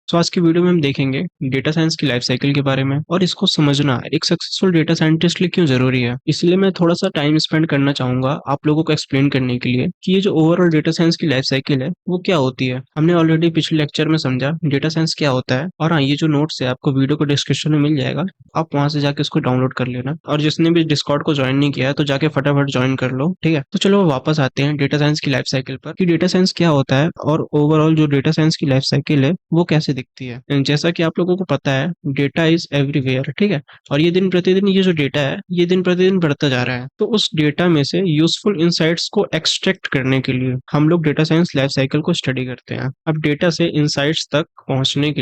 तो आज की वीडियो में हम देखेंगे डेटा साइंस की लाइफ साइकिल के बारे में और इसको समझना एक सक्सेसफुल डेटा साइंटिस्ट के लिए क्यों जरूरी है। इसलिए मैं थोड़ा सा टाइम स्पेंड करना चाहूंगा आप लोगों को एक्सप्लेन करने के लिए कि ये जो ओवरऑल डेटा साइंस की लाइफ साइकिल है वो क्या होती है। हमने ऑलरेडी पिछले लेक्चर में समझा डेटा साइंस क्या होता है, और हाँ, ये जो नोट्स है आपको वीडियो को डिस्क्रिप्शन में मिल जाएगा, आप वहां से जाके इसको डाउनलोड कर लेना। और जिसने भी डिस्कॉर्ड को ज्वाइन नहीं किया है तो जाके फटाफट ज्वाइन कर लो, ठीक है। तो चलो वापस आते हैं डेटा साइंस की लाइफ साइकिल पर कि डेटा साइंस क्या होता है और ओवरऑल जो डेटा साइंस की लाइफ साइकिल है वो कैसे दिखती है। जैसा कि आप लोगों को पता है डेटा इज एवरीवेयर, ठीक है। और ये दिन प्रतिदिन ये जो डेटा है ये दिन प्रतिदिन बढ़ता जा रहा है। तो उस डेटा में से यूजफुल इंसाइट्स को एक्सट्रैक्ट करने के लिए हम लोग डेटा साइंस लाइफ साइकिल को स्टडी करते हैं। अब डेटा से इंसाइट्स तक पहुंचने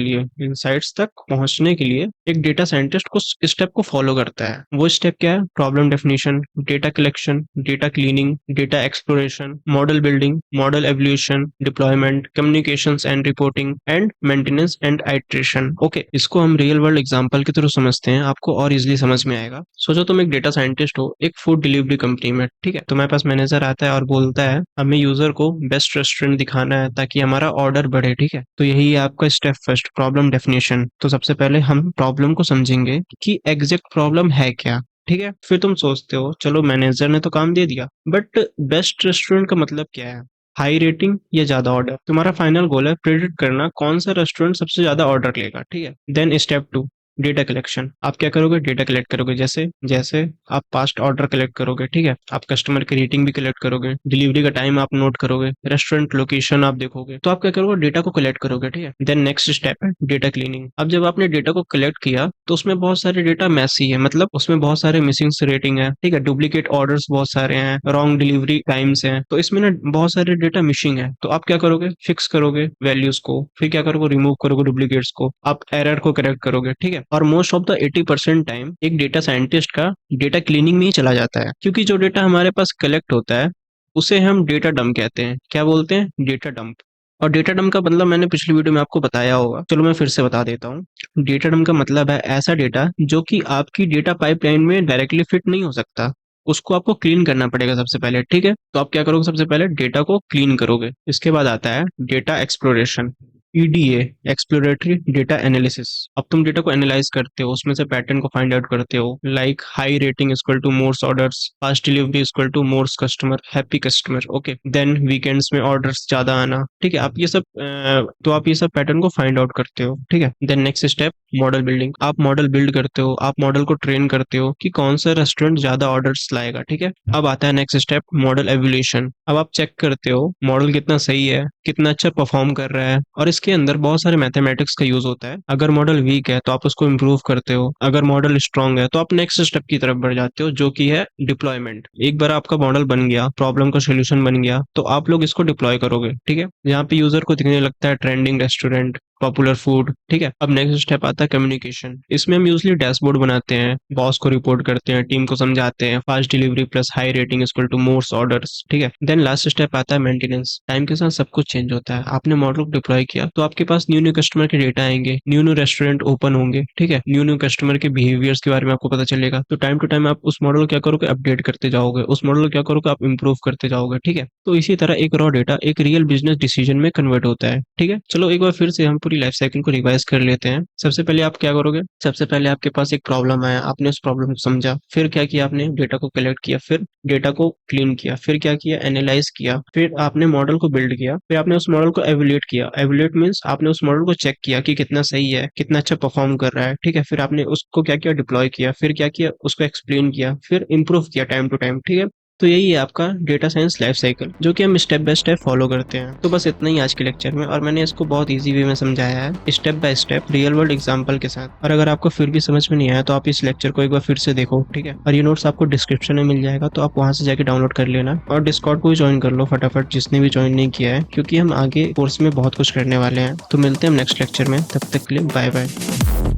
के लिए एक डेटा साइंटिस्ट कुछ स्टेप को फॉलो करता है। वो स्टेप क्या है? Problem definition, data collection, data cleaning, data exploration, model building, model evolution, deployment, communications and reporting and maintenance and iteration. Okay, इसको हम रियल वर्ल्ड एग्जांपल के थ्रू समझते हैं, आपको और इजीली समझ में आएगा। सोचो तुम एक डेटा साइंटिस्ट हो एक फूड डिलीवरी कंपनी में, ठीक है। तुम्हारे पास मैनेजर आता है और बोलता है हमें यूजर को बेस्ट रेस्टोरेंट दिखाना है ताकि हमारा ऑर्डर बढ़े, ठीक है। तो यही है आपका स्टेप फर्स्ट, प्रॉब्लम डेफिनेशन। तो सबसे पहले हम प्रॉब्लम को समझेंगे कि एग्जैक्ट प्रॉब्लम है क्या, ठीक है। फिर तुम सोचते हो चलो मैनेजर ने तो काम दे दिया, बट बेस्ट रेस्टोरेंट का मतलब क्या है? हाई रेटिंग या ज्यादा ऑर्डर? तुम्हारा फाइनल गोल है प्रेडिक्ट करना कौन सा रेस्टोरेंट सबसे ज्यादा ऑर्डर लेगा, ठीक है। Then step two, data collection. आप क्या करोगे? डेटा कलेक्ट करोगे। जैसे जैसे आप पास्ट ऑर्डर कलेक्ट करोगे, ठीक है। आप कस्टमर की रेटिंग भी कलेक्ट करोगे, डिलीवरी का टाइम आप नोट करोगे, रेस्टोरेंट लोकेशन आप देखोगे। तो आप क्या करोगे? डेटा को कलेक्ट करोगे, ठीक है। देन नेक्स्ट स्टेप है डेटा क्लीनिंग। अब जब आपने डेटा को कलेक्ट किया तो उसमें बहुत सारे डेटा मैसी है, मतलब उसमें बहुत सारे मिसिंग रेटिंग है, ठीक है। डुप्लीकेट ऑर्डर्स बहुत सारे हैं, रॉन्ग डिलीवरी टाइम्स हैं, तो इसमें ना बहुत सारे डेटा मिसिंग है। तो आप क्या करोगे? फिक्स करोगे वैल्यूज को, फिर क्या करोगे? रिमूव करोगे डुप्लीकेट्स को, आप एरर को करेक्ट करोगे, ठीक है। और मोस्ट ऑफ द 80% टाइम एक डेटा साइंटिस्ट का डेटा क्लीनिंग में ही चला जाता है, क्योंकि जो डेटा हमारे पास कलेक्ट होता है उसे हम डेटा डंप कहते हैं। क्या बोलते हैं? Data dump. और डेटा डंप का मतलब मैंने पिछली वीडियो में आपको बताया होगा, चलो मैं फिर से बता देता हूँ। डेटा डंप का मतलब है ऐसा डेटा जो कि आपकी डेटा पाइपलाइन में डायरेक्टली फिट नहीं हो सकता, उसको आपको क्लीन करना पड़ेगा सबसे पहले, ठीक है। तो आप क्या करोगे? सबसे पहले डेटा को क्लीन करोगे। इसके बाद आता है data exploration, EDA, exploratory data analysis. अब तुम डेटा को एनालाइज करते हो, उसमें से पैटर्न को फाइंड आउट करते हो, like high rating equal to more orders, fast delivery equal to more customer, happy customer. Okay, then weekends में ऑर्डर्स ज्यादा आना, ठीक है। आप ये सब पैटर्न को फाइंड आउट करते हो, ठीक है। Then next step, model building. आप मॉडल बिल्ड करते हो, आप मॉडल को ट्रेन करते हो कि कौन सा रेस्टोरेंट ज्यादा ऑर्डर्स लाएगा, ठीक है। अब आता है नेक्स्ट स्टेप, मॉडल एवोल्यूशन। अब आप चेक करते हो मॉडल कितना सही है, कितना अच्छा परफॉर्म कर रहा है, और इसके अंदर बहुत सारे मैथमेटिक्स का यूज होता है। अगर मॉडल वीक है तो आप उसको इम्प्रूव करते हो, अगर मॉडल स्ट्रांग है तो आप नेक्स्ट स्टेप की तरफ बढ़ जाते हो, जो कि है डिप्लॉयमेंट। एक बार आपका मॉडल बन गया, प्रॉब्लम का सोल्यूशन बन गया, तो आप लोग इसको डिप्लॉय करोगे, ठीक है। यहाँ पे यूजर को दिखने लगता है ट्रेंडिंग रेस्टोरेंट, पॉपुलर फूड, ठीक है। अब नेक्स्ट स्टेप आता है कम्युनिकेशन। इसमें हम यूजली डैशबोर्ड बनाते हैं, बॉस को रिपोर्ट करते हैं, टीम को समझाते हैं, fast delivery plus high rating equal to more orders, ठीक है। देन लास्ट स्टेप आता है मेंटेनेंस। टाइम के साथ सब कुछ चेंज होता है, आपने मॉडल को डिप्लॉय किया तो आपके पास न्यू न्यू कस्टमर के डेटा आएंगे, न्यू न्यू रेस्टोरेंट ओपन होंगे, ठीक है। न्यू न्यू कस्टमर के बिहेवियर्स के बारे में आपको पता चलेगा, तो टाइम टू टाइम आप उस मॉडल को क्या करोगे? अपडेट करते जाओगे, उस मॉडल को क्या करोगे? आप इंप्रूव करते जाओगे, ठीक है। तो इसी तरह एक रॉ डेटा एक रियल बिजनेस डिसीजन में कन्वर्ट होता है, ठीक है। चलो एक बार फिर से हम पूरी लाइफ साइकिल को रिवाइज कर लेते हैं। सबसे पहले आप क्या करोगे? सबसे पहले आपके पास एक प्रॉब्लम आया, आपने उस प्रॉब्लम को समझा, फिर क्या किया? आपने डेटा को कलेक्ट किया, फिर डेटा को क्लीन किया, फिर क्या किया? एनालाइज किया, फिर आपने मॉडल को बिल्ड किया, फिर आपने उस मॉडल को एवेल्यूएट किया। एवेल्यूएट मींस आपने उस मॉडल को चेक किया कि कितना सही है, कितना अच्छा परफॉर्म कर रहा है, ठीक है। फिर आपने उसको क्या किया? डिप्लॉय किया, फिर क्या किया? उसको एक्सप्लेन किया, फिर इंप्रूव किया टाइम टू टाइम, ठीक है। तो यही है आपका डेटा साइंस लाइफ साइकिल, जो कि हम स्टेप बाय स्टेप फॉलो करते हैं। तो बस इतना ही आज के लेक्चर में, और मैंने इसको बहुत इजी वे में समझाया है, step by step real world example के साथ। और अगर आपको फिर भी समझ में नहीं आया तो आप इस लेक्चर को एक बार फिर से देखो, ठीक है। और ये नोट्स आपको डिस्क्रिप्शन में मिल जाएगा, तो आप वहां से जाके डाउनलोड कर लेना, और डिस्कॉर्ड को भी ज्वाइन कर लो फटाफट जिसने भी ज्वाइन नहीं किया है, क्योंकि हम आगे कोर्स में बहुत कुछ करने वाले हैं। तो मिलते हैं हम नेक्स्ट लेक्चर में, तब तक के लिए बाय बाय।